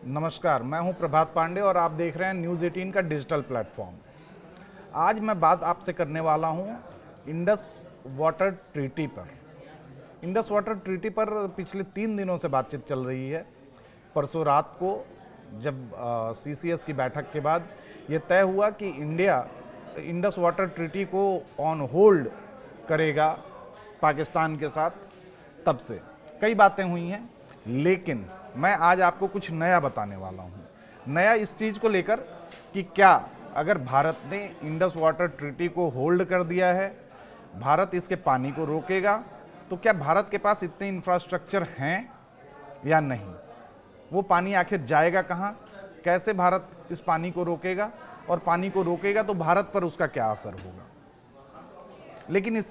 नमस्कार, मैं हूं प्रभात पांडे और आप देख रहे हैं न्यूज़ 18 का डिजिटल प्लेटफॉर्म। आज मैं बात आपसे करने वाला हूं इंडस वाटर ट्रीटी पर। इंडस वाटर ट्रीटी पर पिछले 3 दिनों से बातचीत चल रही है। परसों रात को जब सीसीएस की बैठक के बाद ये तय हुआ कि इंडिया इंडस वाटर ट्रीटी को ऑन होल्ड करेगा पाकिस्तान के साथ, तब से कई बातें हुई हैं, लेकिन मैं आज आपको कुछ नया बताने वाला हूं। नया इस चीज़ को लेकर कि क्या अगर भारत ने इंडस वाटर ट्रीटी को होल्ड कर दिया है, भारत इसके पानी को रोकेगा, तो क्या भारत के पास इतने इंफ्रास्ट्रक्चर हैं या नहीं? वो पानी आखिर जाएगा कहाँ? कैसे भारत इस पानी को रोकेगा? और पानी को रोकेगा तो भारत पर उसका क्या असर होगा? लेकिन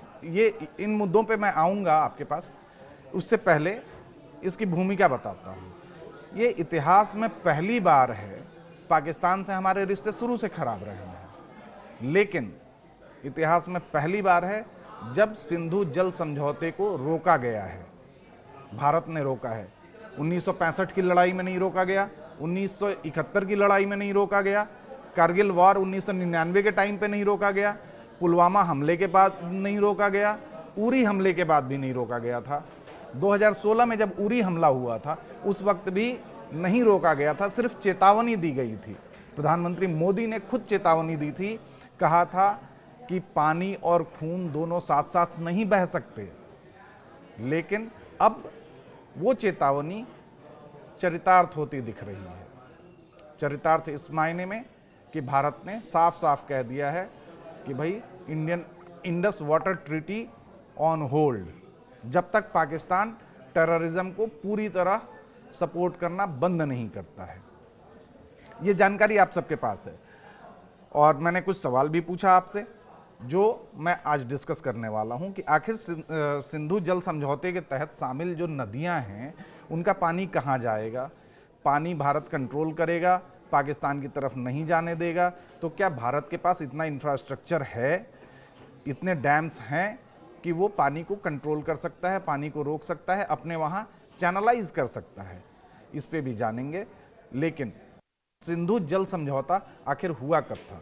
इन मुद्दों पे मैं आऊँगा आपके पास, उससे पहले इसकी भूमिका बताता हूँ। ये इतिहास में पहली बार है, पाकिस्तान से हमारे रिश्ते शुरू से खराब रहे हैं, लेकिन इतिहास में पहली बार है जब सिंधु जल समझौते को रोका गया है। भारत ने रोका है। 1965 की लड़ाई में नहीं रोका गया, 1971 की लड़ाई में नहीं रोका गया, कारगिल वॉर 1999 के टाइम पे नहीं रोका गया, पुलवामा हमले के बाद नहीं रोका गया, उरी हमले के बाद भी नहीं रोका गया था। 2016 में जब उरी हमला हुआ था उस वक्त भी नहीं रोका गया था, सिर्फ चेतावनी दी गई थी। प्रधानमंत्री मोदी ने खुद चेतावनी दी थी, कहा था कि पानी और खून दोनों साथ साथ नहीं बह सकते। लेकिन अब वो चेतावनी चरितार्थ होती दिख रही है। चरितार्थ इस मायने में कि भारत ने साफ साफ कह दिया है कि भाई Indus water treaty on hold, जब तक पाकिस्तान टेररिज्म को पूरी तरह सपोर्ट करना बंद नहीं करता है। ये जानकारी आप सबके पास है और मैंने कुछ सवाल भी पूछा आपसे, जो मैं आज डिस्कस करने वाला हूं कि आखिर सिंधु जल समझौते के तहत शामिल जो नदियां हैं उनका पानी कहां जाएगा? पानी भारत कंट्रोल करेगा, पाकिस्तान की तरफ नहीं जाने देगा, तो क्या भारत के पास इतना इंफ्रास्ट्रक्चर है, इतने डैम्स हैं कि वो पानी को कंट्रोल कर सकता है, पानी को रोक सकता है, अपने वहाँ चैनलाइज कर सकता है? इस पे भी जानेंगे। लेकिन सिंधु जल समझौता आखिर हुआ कब था?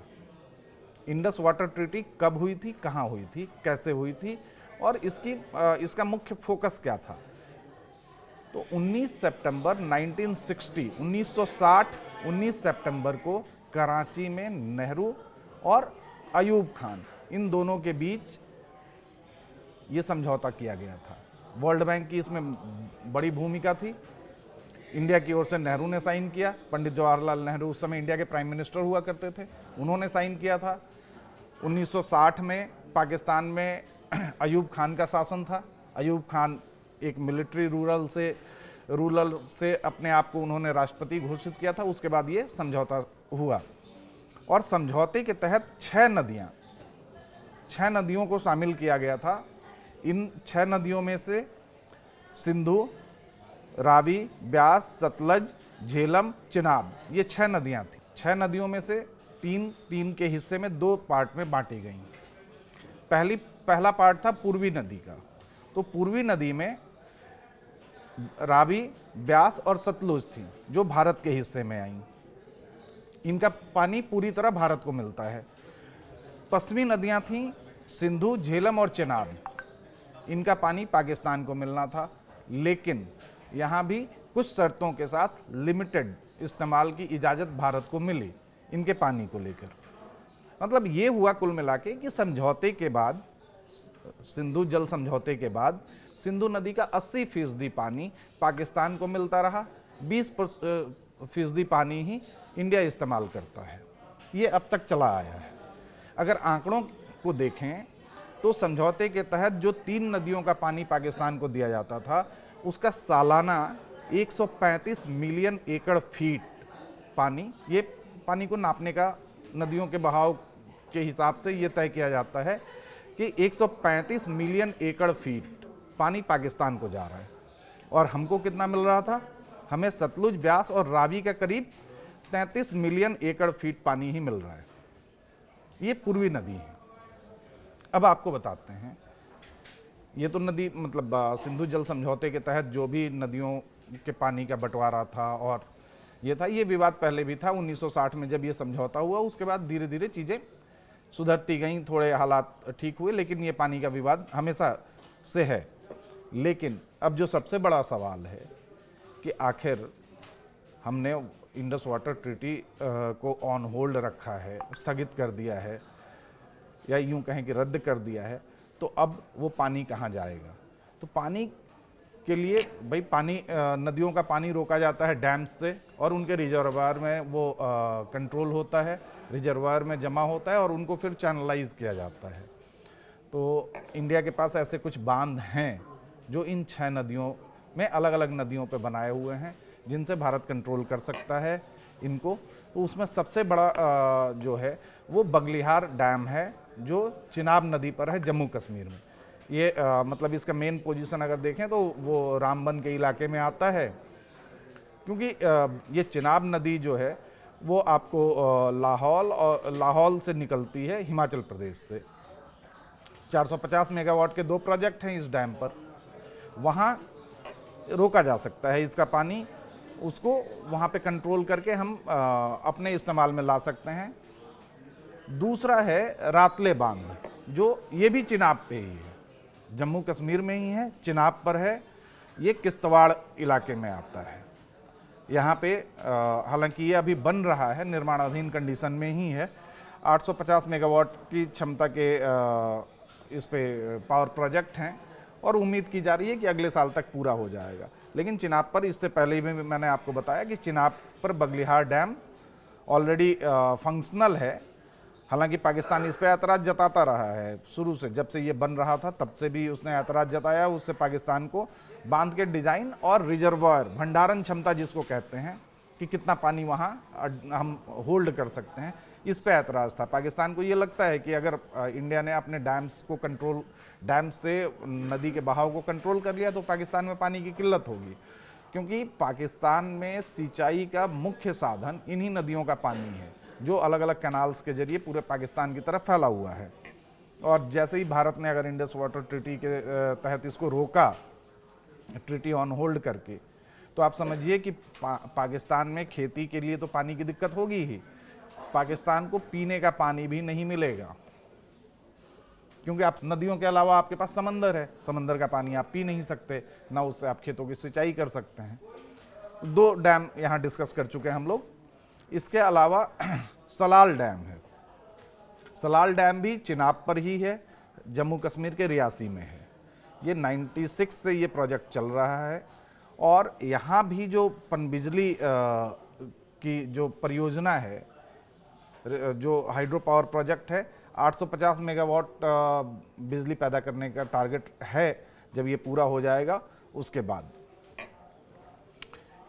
इंडस वाटर ट्रीटी कब हुई थी, कहाँ हुई थी, कैसे हुई थी और इसका मुख्य फोकस क्या था? तो 19 सितंबर 1960 सितंबर को कराची में नेहरू और अयूब खान, इन दोनों के बीच ये समझौता किया गया था। वर्ल्ड बैंक की इसमें बड़ी भूमिका थी। इंडिया की ओर से नेहरू ने साइन किया, पंडित जवाहरलाल नेहरू उस समय इंडिया के प्राइम मिनिस्टर हुआ करते थे, उन्होंने साइन किया था। 1960 में पाकिस्तान में अयूब खान का शासन था। अयूब खान एक मिलिट्री रूरल से अपने आप को उन्होंने राष्ट्रपति घोषित किया था। उसके बाद ये समझौता हुआ और समझौते के तहत 6 नदियों को शामिल किया गया था। इन 6 नदियों में से सिंधु, रावी, ब्यास, सतलज, झेलम, चिनाब, ये 6 नदियां थी। 6 नदियों में से तीन के हिस्से में 2 पार्ट में बांटी गई। पहला पार्ट था पूर्वी नदी का। तो पूर्वी नदी में रावी, ब्यास और सतलुज थी, जो भारत के हिस्से में आई। इनका पानी पूरी तरह भारत को मिलता है। पश्चिमी नदियां थीं सिंधु, झेलम और चिनाब, इनका पानी पाकिस्तान को मिलना था, लेकिन यहाँ भी कुछ शर्तों के साथ लिमिटेड इस्तेमाल की इजाज़त भारत को मिली इनके पानी को लेकर। मतलब ये हुआ कुल मिला के कि समझौते के बाद, सिंधु जल समझौते के बाद सिंधु नदी का 80% पानी पाकिस्तान को मिलता रहा, 20% पानी ही इंडिया इस्तेमाल करता है। ये अब तक चला आया है। अगर आंकड़ों को देखें तो समझौते के तहत जो 3 नदियों का पानी पाकिस्तान को दिया जाता था, उसका सालाना 135 मिलियन एकड़ फीट पानी, ये पानी को नापने का नदियों के बहाव के हिसाब से ये तय किया जाता है कि 135 मिलियन एकड़ फीट पानी पाकिस्तान को जा रहा है। और हमको कितना मिल रहा था? हमें सतलुज, ब्यास और रावी का करीब 33 मिलियन एकड़ फीट पानी ही मिल रहा है। ये पूर्वी नदी है। अब आपको बताते हैं, ये तो नदी मतलब सिंधु जल समझौते के तहत जो भी नदियों के पानी का बंटवारा था और ये था। ये विवाद पहले भी था 1960 में जब ये समझौता हुआ, उसके बाद धीरे धीरे चीज़ें सुधरती गईं, थोड़े हालात ठीक हुए, लेकिन ये पानी का विवाद हमेशा से है। लेकिन अब जो सबसे बड़ा सवाल है कि आखिर हमने इंडस वाटर ट्रीटी को ऑन होल्ड रखा है, स्थगित कर दिया है, या यूं कहें कि रद्द कर दिया है, तो अब वो पानी कहाँ जाएगा? तो पानी के लिए भाई पानी नदियों का पानी रोका जाता है डैम्स से, और उनके रिजर्वायर में वो कंट्रोल होता है, रिजर्वायर में जमा होता है और उनको फिर चैनलाइज किया जाता है। तो इंडिया के पास ऐसे कुछ बांध हैं जो इन 6 नदियों में, अलग अलग नदियों पे बनाए हुए हैं, जिनसे भारत कंट्रोल कर सकता है इनको। तो उसमें सबसे बड़ा जो है वो बगलिहार डैम है, जो चिनाब नदी पर है, जम्मू कश्मीर में। ये मतलब इसका मेन पोजीशन अगर देखें तो वो रामबन के इलाके में आता है, क्योंकि ये चिनाब नदी जो है वो आपको लाहौल से निकलती है, हिमाचल प्रदेश से। 450 मेगावाट के 2 प्रोजेक्ट हैं इस डैम पर। वहाँ रोका जा सकता है इसका पानी, उसको वहाँ पे कंट्रोल करके हम अपने इस्तेमाल में ला सकते हैं। दूसरा है रातले बांध, जो ये भी चिनाब पे ही है, जम्मू कश्मीर में ही है, चिनाब पर है। ये किश्तवाड़ इलाके में आता है। यहाँ पे हालांकि ये अभी बन रहा है, निर्माणाधीन कंडीशन में ही है। 850 मेगावाट की क्षमता के इस पे पावर प्रोजेक्ट हैं और उम्मीद की जा रही है कि अगले साल तक पूरा हो जाएगा। लेकिन चिनाब पर, इससे पहले भी मैंने आपको बताया कि चिनाब पर बगलिहार डैम ऑलरेडी फंक्शनल है। हालांकि पाकिस्तान इस पर ऐतराज़ जताता रहा है शुरू से, जब से ये बन रहा था तब से भी उसने ऐतराज़ जताया। उससे पाकिस्तान को बांध के डिज़ाइन और रिजर्वायर, भंडारण क्षमता जिसको कहते हैं, कि कितना पानी वहाँ हम होल्ड कर सकते हैं, इस पे ऐतराज़ था। पाकिस्तान को ये लगता है कि अगर इंडिया ने अपने डैम्स को कंट्रोल, डैम से नदी के बहाव को कंट्रोल कर लिया तो पाकिस्तान में पानी की किल्लत होगी, क्योंकि पाकिस्तान में सिंचाई का मुख्य साधन इन्हीं नदियों का पानी है, जो अलग अलग कैनाल्स के जरिए पूरे पाकिस्तान की तरफ फैला हुआ है। और जैसे ही भारत ने अगर इंडस वाटर ट्रीटी के तहत इसको रोका, ट्रीटी ऑन होल्ड करके, तो आप समझिए कि पाकिस्तान में खेती के लिए तो पानी की दिक्कत होगी ही, पाकिस्तान को पीने का पानी भी नहीं मिलेगा, क्योंकि आप नदियों के अलावा आपके पास समंदर है, समंदर का पानी आप पी नहीं सकते, ना उससे आप खेतों की सिंचाई कर सकते हैं। 2 डैम यहाँ डिस्कस कर चुके हैं हम लोग। इसके अलावा सलाल डैम है। सलाल डैम भी चिनाब पर ही है, जम्मू कश्मीर के रियासी में है। ये 96 से ये प्रोजेक्ट चल रहा है, और यहाँ भी जो पनबिजली की जो परियोजना है, जो हाइड्रो पावर प्रोजेक्ट है, 850 मेगावाट बिजली पैदा करने का टारगेट है जब ये पूरा हो जाएगा। उसके बाद,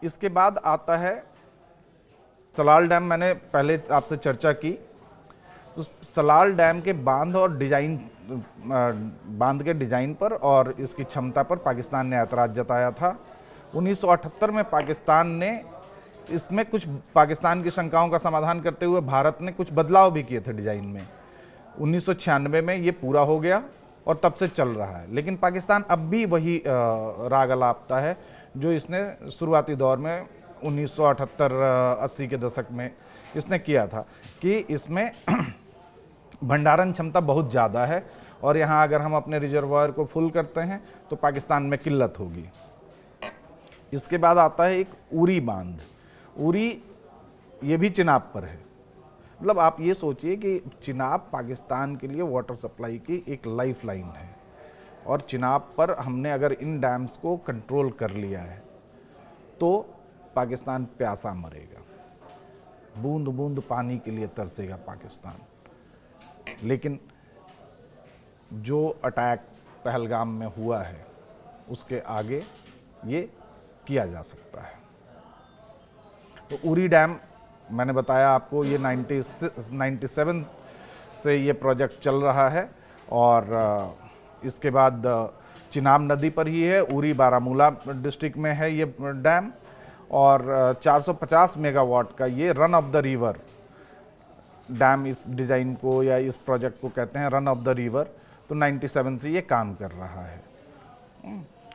इसके बाद आता है सलाल डैम। मैंने पहले आपसे चर्चा की, तो सलाल डैम के बांध और डिजाइन, बांध के डिजाइन पर और इसकी क्षमता पर पाकिस्तान ने ऐतराज़ जताया था। 1978 में पाकिस्तान ने इसमें कुछ, पाकिस्तान की शंकाओं का समाधान करते हुए भारत ने कुछ बदलाव भी किए थे डिजाइन में। 1996 में ये पूरा हो गया और तब से चल रहा है। लेकिन पाकिस्तान अब भी वही राग अलापता है जो इसने शुरुआती दौर में 1978-80 के दशक में इसने किया था, कि इसमें भंडारण क्षमता बहुत ज़्यादा है, और यहाँ अगर हम अपने रिजर्वायर को फुल करते हैं तो पाकिस्तान में किल्लत होगी। इसके बाद आता है एक उरी बांध। उरी ये भी चिनाब पर है। मतलब आप ये सोचिए कि चिनाब पाकिस्तान के लिए वाटर सप्लाई की एक लाइफ लाइन है, और चिनाब पर हमने अगर इन डैम्स को कंट्रोल कर लिया है तो पाकिस्तान प्यासा मरेगा, बूंद बूंद पानी के लिए तरसेगा पाकिस्तान। लेकिन जो अटैक पहलगाम में हुआ है उसके आगे ये किया जा सकता है। तो उरी डैम मैंने बताया आपको, ये 97 से ये प्रोजेक्ट चल रहा है, और इसके बाद चिनाब नदी पर ही है। उरी बारामूला डिस्ट्रिक्ट में है ये डैम, और 450 मेगावाट का ये run of the river dam, इस डिज़ाइन को या इस प्रोजेक्ट को कहते हैं रन ऑफ द रिवर। तो 97 से ये काम कर रहा है।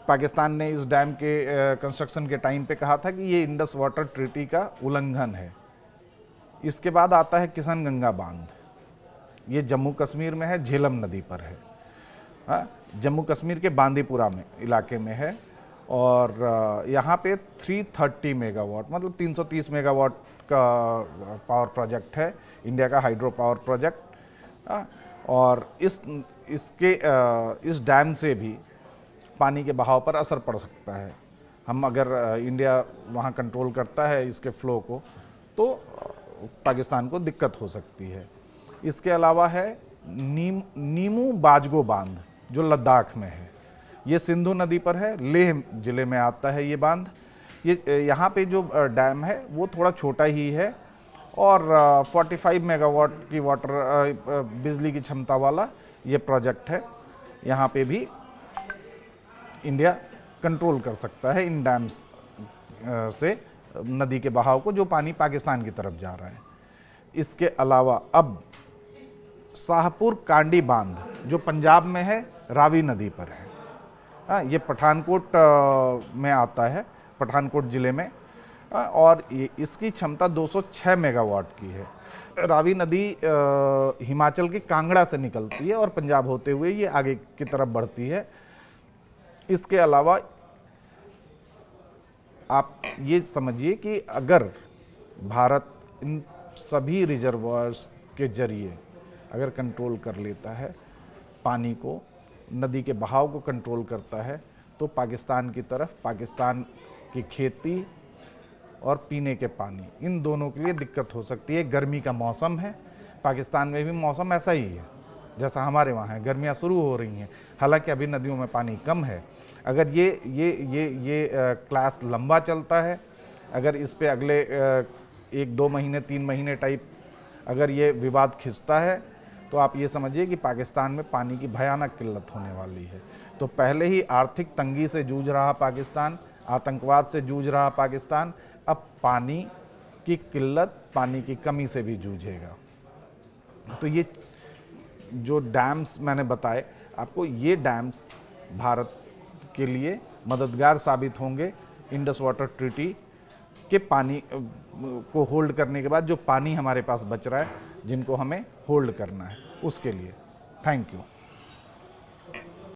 पाकिस्तान ने इस डैम के कंस्ट्रक्शन के टाइम पे कहा था कि ये इंडस वाटर ट्रीटी का उल्लंघन है। इसके बाद आता है किशनगंगा बांध, ये जम्मू कश्मीर में है, झेलम नदी पर है। हाँ, जम्मू कश्मीर के बांदीपुरा में इलाके में है और यहाँ पे 330 मेगावाट मतलब 330 मेगावाट का पावर प्रोजेक्ट है, इंडिया का हाइड्रो पावर प्रोजेक्ट। और इस डैम से भी पानी के बहाव पर असर पड़ सकता है। हम अगर इंडिया वहाँ कंट्रोल करता है इसके फ्लो को तो पाकिस्तान को दिक्कत हो सकती है। इसके अलावा है नीमू बाजगो बांध जो लद्दाख में है, ये सिंधु नदी पर है, लेह ज़िले में आता है ये बांध। ये यहाँ पे जो डैम है वो थोड़ा छोटा ही है और 45 मेगावाट की बिजली की क्षमता वाला ये प्रोजेक्ट है। यहाँ पे भी इंडिया कंट्रोल कर सकता है इन डैम्स से नदी के बहाव को, जो पानी पाकिस्तान की तरफ जा रहा है। इसके अलावा अब शाहपुर कांडी बांध जो पंजाब में है, रावी नदी पर है। हाँ, ये पठानकोट में आता है, पठानकोट ज़िले में, और इसकी क्षमता 206 मेगावाट की है। रावी नदी हिमाचल की कांगड़ा से निकलती है और पंजाब होते हुए ये आगे की तरफ बढ़ती है। इसके अलावा आप ये समझिए कि अगर भारत इन सभी रिजर्वायर्स के जरिए अगर कंट्रोल कर लेता है पानी को, नदी के बहाव को कंट्रोल करता है, तो पाकिस्तान की तरफ पाकिस्तान की खेती और पीने के पानी इन दोनों के लिए दिक्कत हो सकती है। गर्मी का मौसम है, पाकिस्तान में भी मौसम ऐसा ही है जैसा हमारे वहाँ है, गर्मियाँ शुरू हो रही हैं, हालांकि अभी नदियों में पानी कम है। अगर ये क्लास लंबा चलता है, अगर इस पे अगले 1-2 महीने 3 महीने टाइप अगर ये विवाद खिंचता है तो आप ये समझिए कि पाकिस्तान में पानी की भयानक किल्लत होने वाली है। तो पहले ही आर्थिक तंगी से जूझ रहा पाकिस्तान, आतंकवाद से जूझ रहा पाकिस्तान, अब पानी की किल्लत, पानी की कमी से भी जूझेगा। तो ये जो डैम्स मैंने बताए आपको, ये डैम्स भारत के लिए मददगार साबित होंगे इंडस वाटर ट्रीटी के पानी को होल्ड करने के बाद। जो पानी हमारे पास बच रहा है जिनको हमें होल्ड करना है उसके लिए। Thank you.